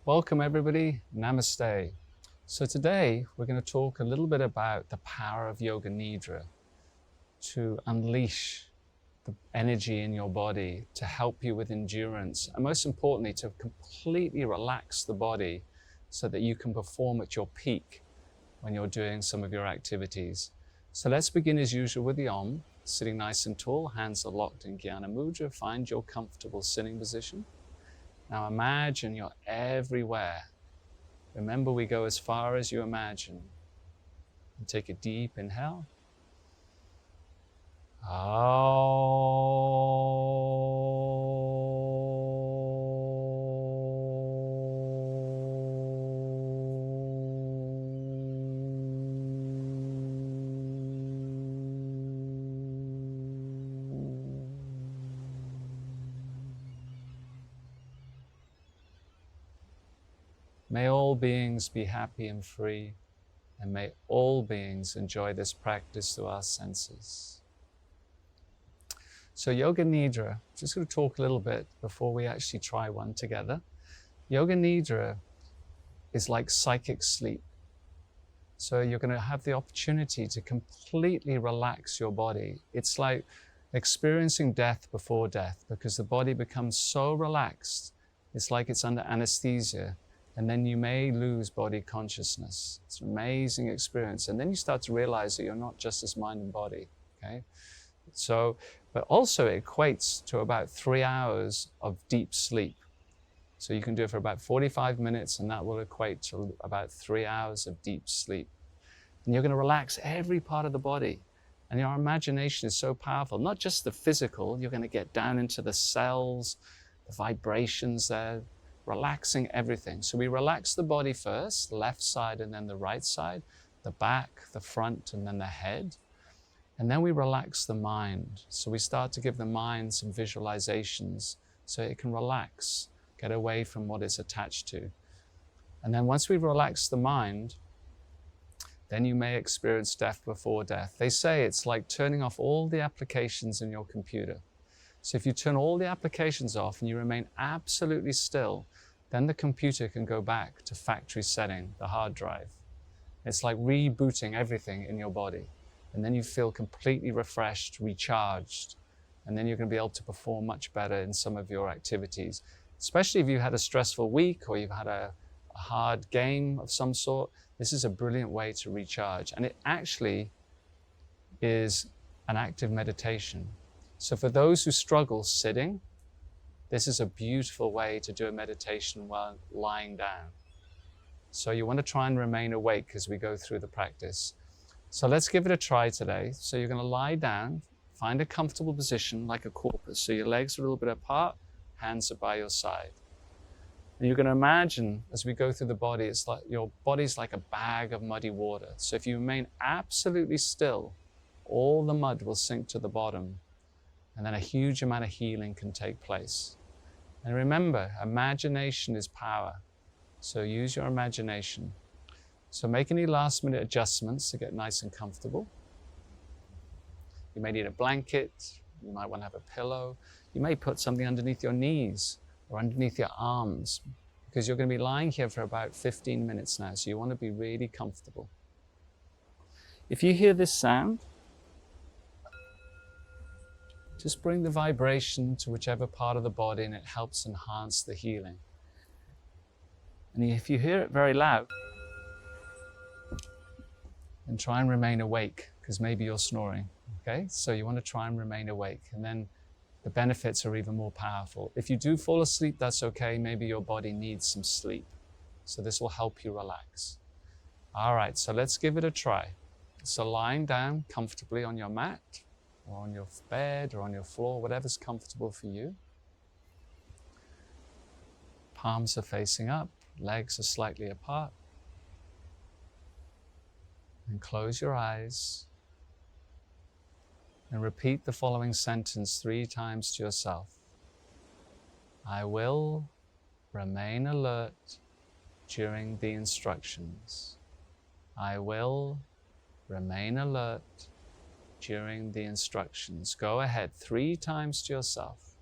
Welcome everybody, Namaste. So today we're going to talk a little bit about the power of Yoga Nidra to unleash the energy in your body, to help you with endurance, and most importantly to completely relax the body so that you can perform at your peak when you're doing some of your activities. So let's begin as usual with the Om, sitting nice and tall, hands are locked in Jnana Mudra. Find your comfortable sitting position. Now imagine you're everywhere. Remember, we go as far as you imagine. And take a deep inhale. May all beings be happy and free, and may all beings enjoy this practice through our senses. So Yoga Nidra, just going to talk a little bit before we actually try one together. Yoga Nidra is like psychic sleep. So you're going to have the opportunity to completely relax your body. It's like experiencing death before death, because the body becomes so relaxed. It's like it's under anesthesia. And then you may lose body consciousness. It's an amazing experience. And then you start to realize that you're not just this mind and body, okay? So, but also it equates to about 3 hours of deep sleep. So you can do it for about 45 minutes, and that will equate to about 3 hours of deep sleep. And you're going to relax every part of the body. And your imagination is so powerful, not just the physical, you're going to get down into the cells, the vibrations there, relaxing everything. So we relax the body first, left side and then the right side, the back, the front, and then the head. And then we relax the mind. So we start to give the mind some visualizations so it can relax, get away from what it's attached to. And then once we've relaxed the mind, then you may experience death before death. They say it's like turning off all the applications in your computer. So if you turn all the applications off and you remain absolutely still, then the computer can go back to factory setting, the hard drive. It's like rebooting everything in your body. And then you feel completely refreshed, recharged. And then you're going to be able to perform much better in some of your activities. Especially if you had a stressful week or you've had a hard game of some sort. This is a brilliant way to recharge. And it actually is an active meditation. So for those who struggle sitting, this is a beautiful way to do a meditation while lying down. So you want to try and remain awake as we go through the practice. So let's give it a try today. So you're going to lie down, find a comfortable position like a corpus. So your legs are a little bit apart, hands are by your side. And you're going to imagine as we go through the body, it's like your body's like a bag of muddy water. So if you remain absolutely still, all the mud will sink to the bottom. And then a huge amount of healing can take place. And remember, imagination is power. So use your imagination. So make any last minute adjustments to get nice and comfortable. You may need a blanket. You might want to have a pillow. You may put something underneath your knees or underneath your arms, because you're going to be lying here for about 15 minutes now. So you want to be really comfortable. If you hear this sound, just bring the vibration to whichever part of the body, and it helps enhance the healing. And if you hear it very loud, then try and remain awake, because maybe you're snoring, okay? So you want to try and remain awake, and then the benefits are even more powerful. If you do fall asleep, that's okay. Maybe your body needs some sleep. So this will help you relax. All right, so let's give it a try. So lying down comfortably on your mat, or on your bed, or on your floor, whatever's comfortable for you. Palms are facing up, legs are slightly apart. And close your eyes. And repeat the following sentence 3 times to yourself. I will remain alert during the instructions. I will remain alert during the instructions. Go ahead 3 times to yourself.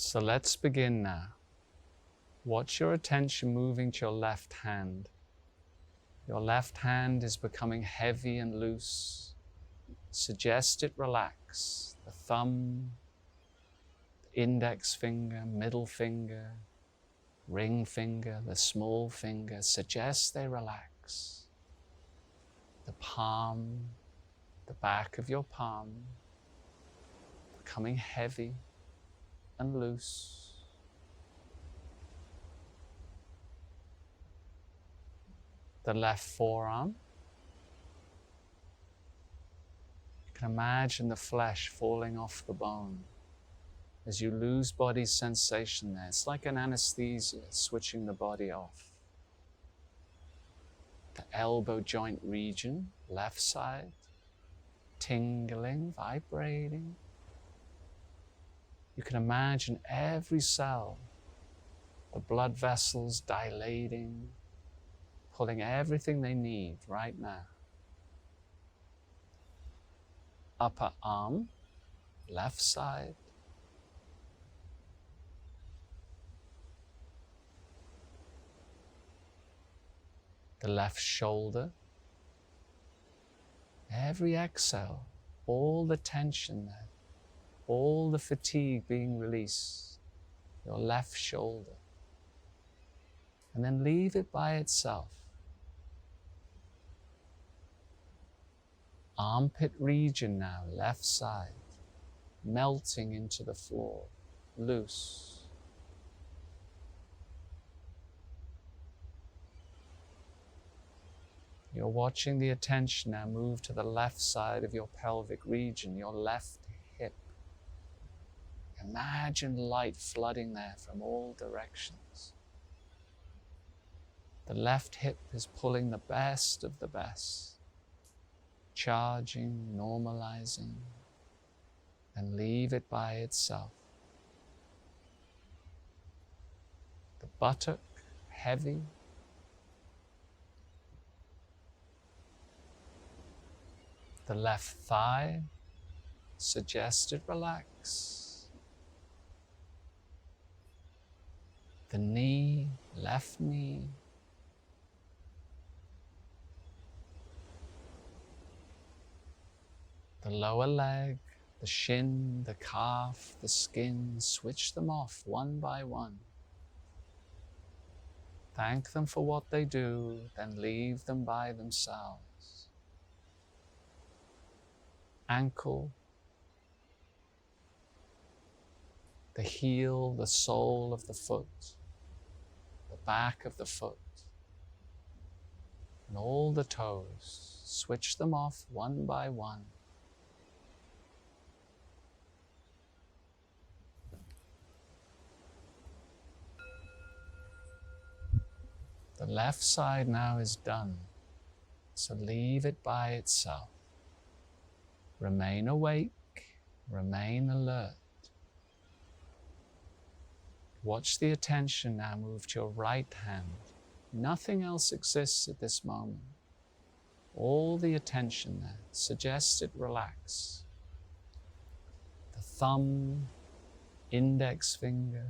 So let's begin now. Watch your attention moving to your left hand. Your left hand is becoming heavy and loose. Suggest it relax. The thumb, the index finger, middle finger, ring finger, the small finger. Suggest they relax. The palm, the back of your palm, becoming heavy and loose. The left forearm. You can imagine the flesh falling off the bone as you lose body sensation there. It's like an anesthesia, switching the body off. The elbow joint region, left side, tingling, vibrating. You can imagine every cell, the blood vessels dilating, pulling everything they need right now. Upper arm, left side. The left shoulder. Every exhale, all the tension there, all the fatigue being released. Your left shoulder. And then leave it by itself. Armpit region now, left side, melting into the floor, loose. You're watching the attention now move to the left side of your pelvic region, your left hip. Imagine light flooding there from all directions. The left hip is pulling the best of the best, charging, normalizing, and leave it by itself. The buttock, heavy. The left thigh, suggest it relax. The knee, left knee. The lower leg, the shin, the calf, the skin, switch them off one by one. Thank them for what they do, then leave them by themselves. Ankle, the heel, the sole of the foot, the back of the foot, and all the toes. Switch them off one by one. The left side now is done, so leave it by itself. Remain awake, remain alert. Watch the attention now move to your right hand. Nothing else exists at this moment. All the attention there, suggest it relax. The thumb, index finger,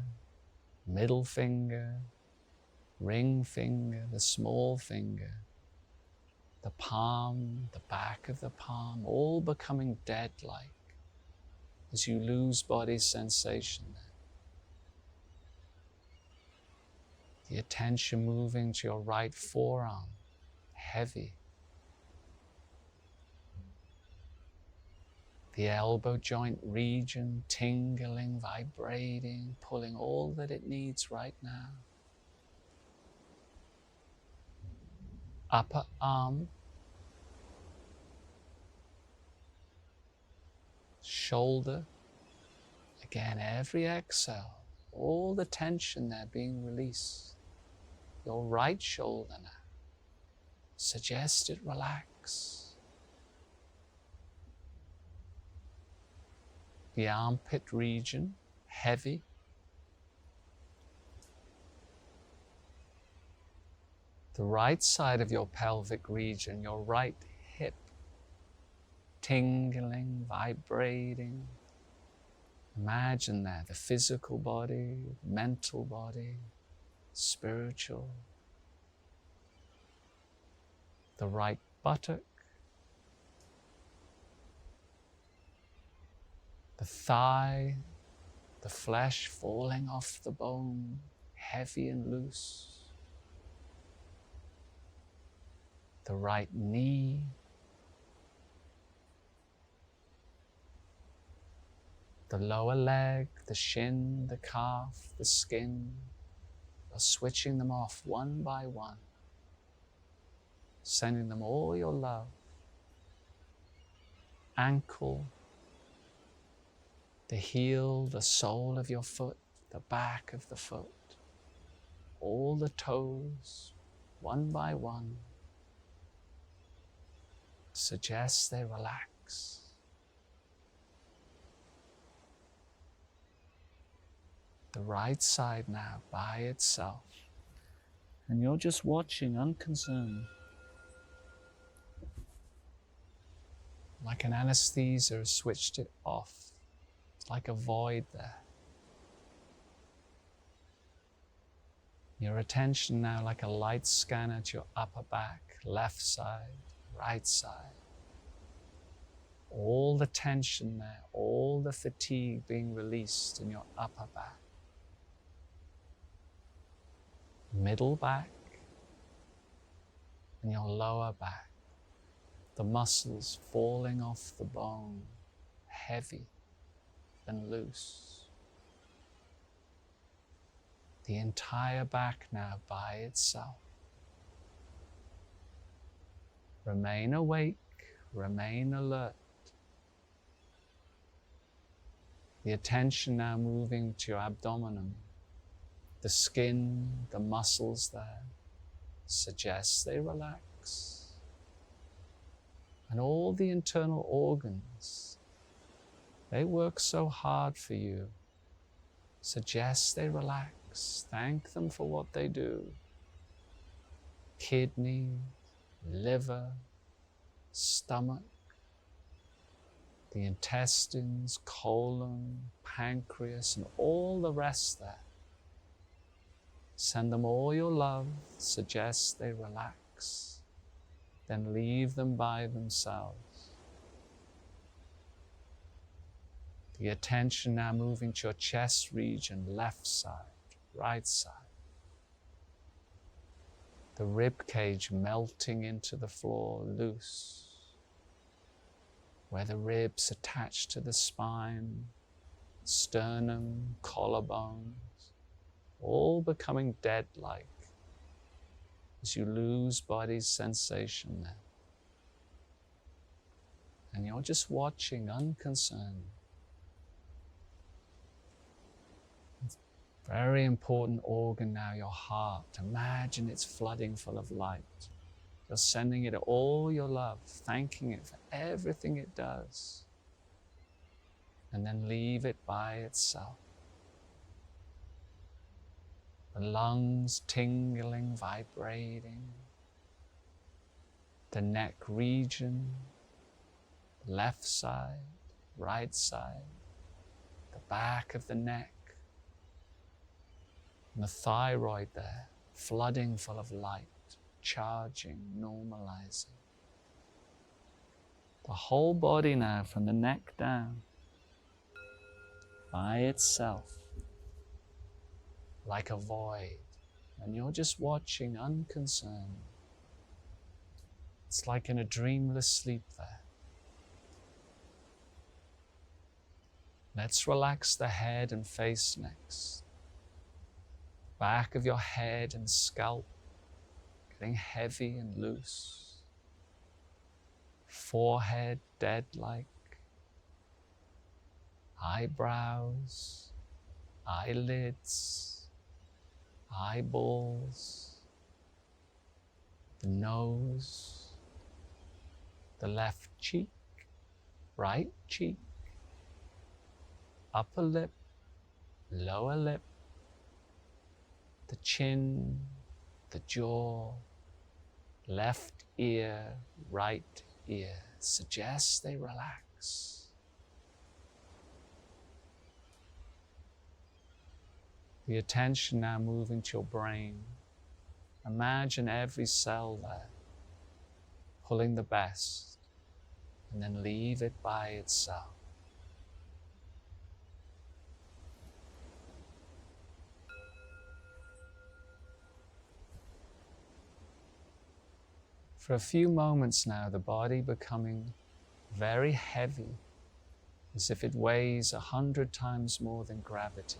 middle finger, ring finger, the small finger, the palm, the back of the palm, all becoming dead-like as you lose body sensation there. The attention moving to your right forearm, heavy. The elbow joint region, tingling, vibrating, pulling all that it needs right now. Upper arm, shoulder. Again, every exhale, all the tension there being released. Your right shoulder now. Suggest it relax. The armpit region, heavy. The right side of your pelvic region, your right hip, tingling, vibrating. Imagine there the physical body, mental body, spiritual, the right buttock, the thigh, the flesh falling off the bone, heavy and loose, the right knee, the lower leg, the shin, the calf, the skin. You're switching them off one by one, sending them all your love. Ankle, the heel, the sole of your foot, the back of the foot, all the toes, one by one. Suggest they relax. The right side now by itself. And you're just watching, unconcerned. Like an anesthesia has switched it off. It's like a void there. Your attention now like a light scanner to your upper back, left side, right side. All the tension there, all the fatigue being released in your upper back. Middle back and your lower back. The muscles falling off the bone, heavy and loose. The entire back now by itself. Remain awake, remain alert. The attention now moving to your abdomen, the skin, the muscles there. Suggest they relax. And all the internal organs, they work so hard for you. Suggest they relax. Thank them for what they do. Kidney, liver, stomach, the intestines, colon, pancreas, and all the rest there. Send them all your love. Suggest they relax. Then leave them by themselves. The attention now moving to your chest region, left side, right side. The rib cage melting into the floor, loose. Where the ribs attach to the spine, sternum, collarbones, all becoming dead-like as you lose body sensation there. And you're just watching, unconcerned. Very important organ now, your heart. Imagine it's flooding full of light. You're sending it all your love, thanking it for everything it does. And then leave it by itself. The lungs tingling, vibrating. The neck region, left side, right side. The back of the neck. And the thyroid there, flooding full of light, charging, normalizing. The whole body now, from the neck down, by itself, like a void. And you're just watching, unconcerned. It's like in a dreamless sleep there. Let's relax the head and face next. Back of your head and scalp getting heavy and loose. Forehead dead-like. Eyebrows, eyelids, eyeballs, the nose, the left cheek, right cheek, upper lip, lower lip, the chin, the jaw, left ear, right ear. Suggest they relax. The attention now moving to your brain. Imagine every cell there, pulling the best, and then leave it by itself. For a few moments now, the body becoming very heavy, as if it weighs 100 times more than gravity.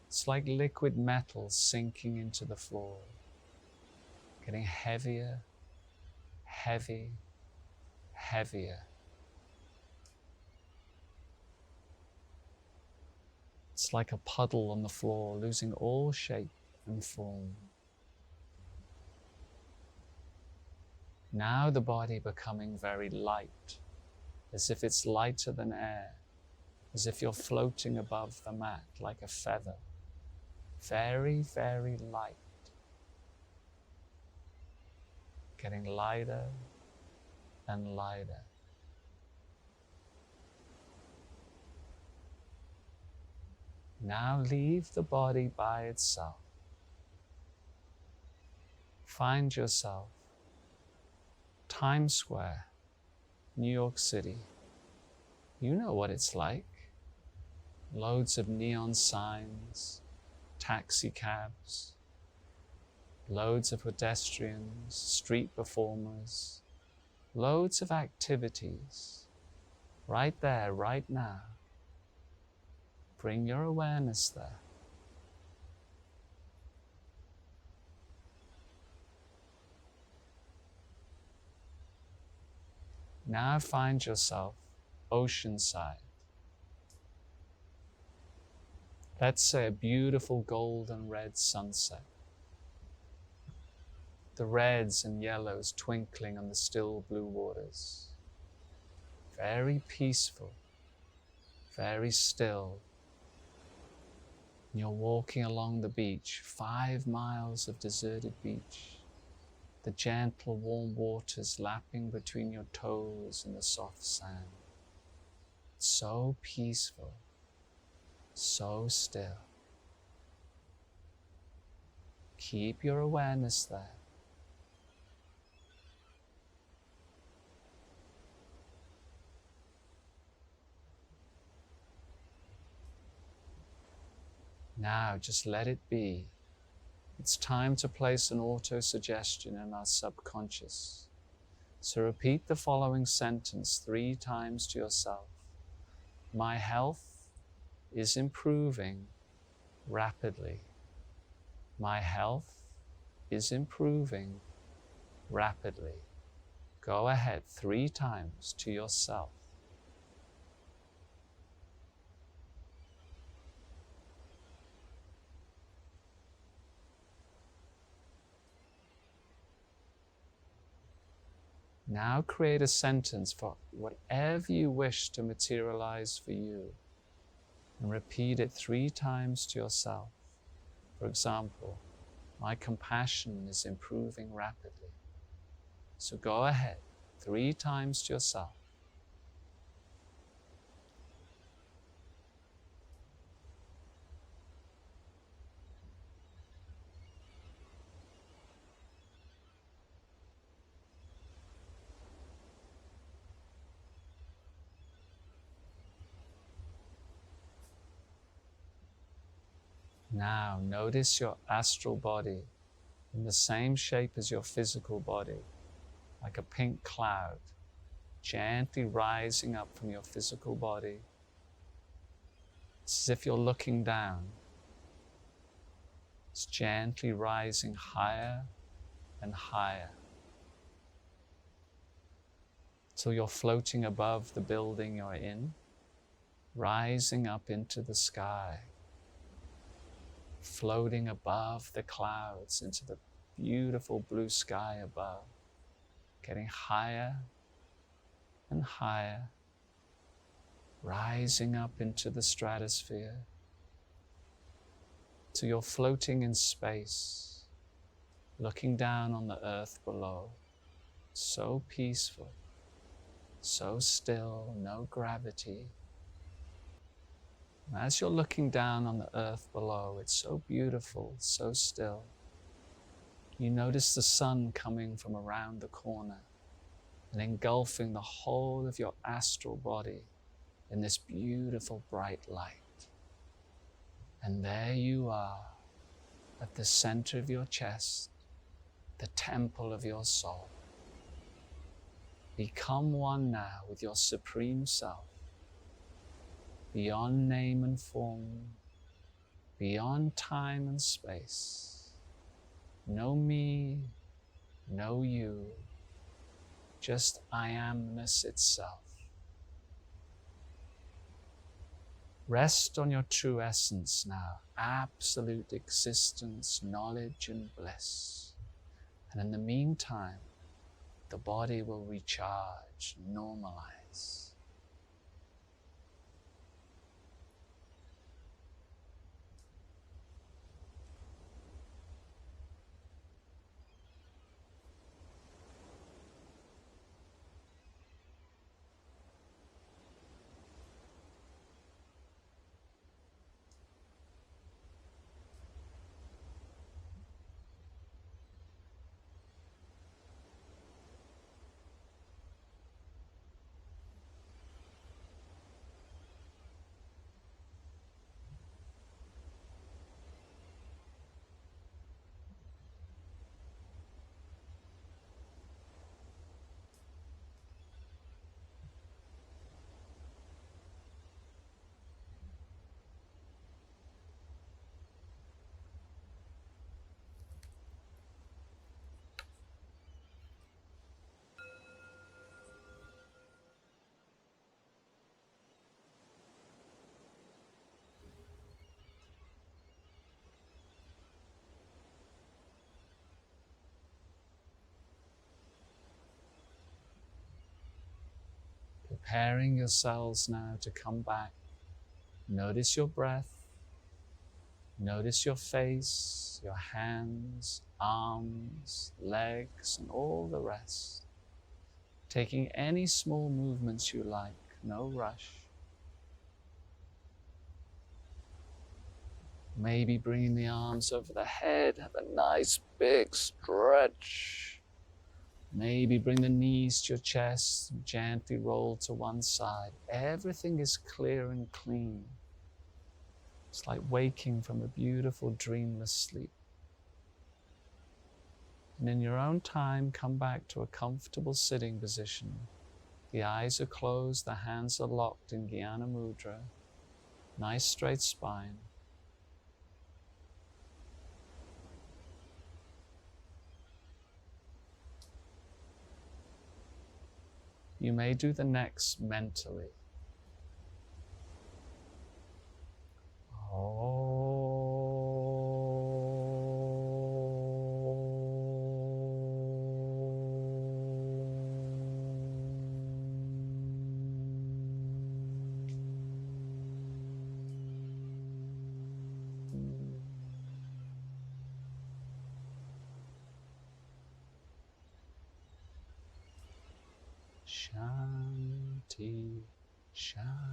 It's like liquid metal sinking into the floor, getting heavier, heavy, heavier. It's like a puddle on the floor, losing all shape and form. Now the body becoming very light, as if it's lighter than air, as if you're floating above the mat like a feather. Very, very light. Getting lighter and lighter. Now leave the body by itself. Find yourself, Times Square, New York City. You know what it's like. Loads of neon signs, taxi cabs, loads of pedestrians, street performers, loads of activities. Right there, right now. Bring your awareness there. Now find yourself oceanside. Let's say a beautiful golden red sunset. The reds and yellows twinkling on the still blue waters. Very peaceful, very still. You're walking along the beach, 5 miles of deserted beach. The gentle warm waters lapping between your toes in the soft sand. So peaceful, so still. Keep your awareness there. Now just let it be. It's time to place an auto-suggestion in our subconscious. So repeat the following sentence 3 times to yourself. My health is improving rapidly. My health is improving rapidly. Go ahead 3 times to yourself. Now create a sentence for whatever you wish to materialize for you and repeat it 3 times to yourself. For example, my compassion is improving rapidly. So go ahead 3 times to yourself. Now notice your astral body in the same shape as your physical body, like a pink cloud, gently rising up from your physical body. It's as if you're looking down. It's gently rising higher and higher till you're floating above the building you're in, rising up into the sky, floating above the clouds into the beautiful blue sky above, getting higher and higher, rising up into the stratosphere till you're floating in space, looking down on the earth below. So peaceful, so still, no gravity. As you're looking down on the earth below, it's so beautiful, so still. You notice the sun coming from around the corner and engulfing the whole of your astral body in this beautiful bright light. And there you are at the center of your chest, the temple of your soul. Become one now with your supreme self, beyond name and form, beyond time and space. No me, no you, just I amness itself. Rest on your true essence now, absolute existence, knowledge and bliss. And in the meantime, the body will recharge, normalize. Preparing yourselves now to come back. Notice your breath. Notice your face, your hands, arms, legs, and all the rest. Taking any small movements you like, no rush. Maybe bringing the arms over the head, have a nice big stretch. Maybe bring the knees to your chest, gently roll to one side. Everything is clear and clean. It's like waking from a beautiful dreamless sleep. And in your own time, come back to a comfortable sitting position. The eyes are closed, the hands are locked in Jnana Mudra. Nice straight spine. You may do the next mentally. Shanti, Shanti,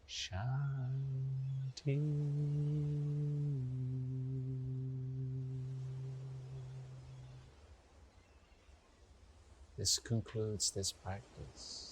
Shanti. This concludes this practice.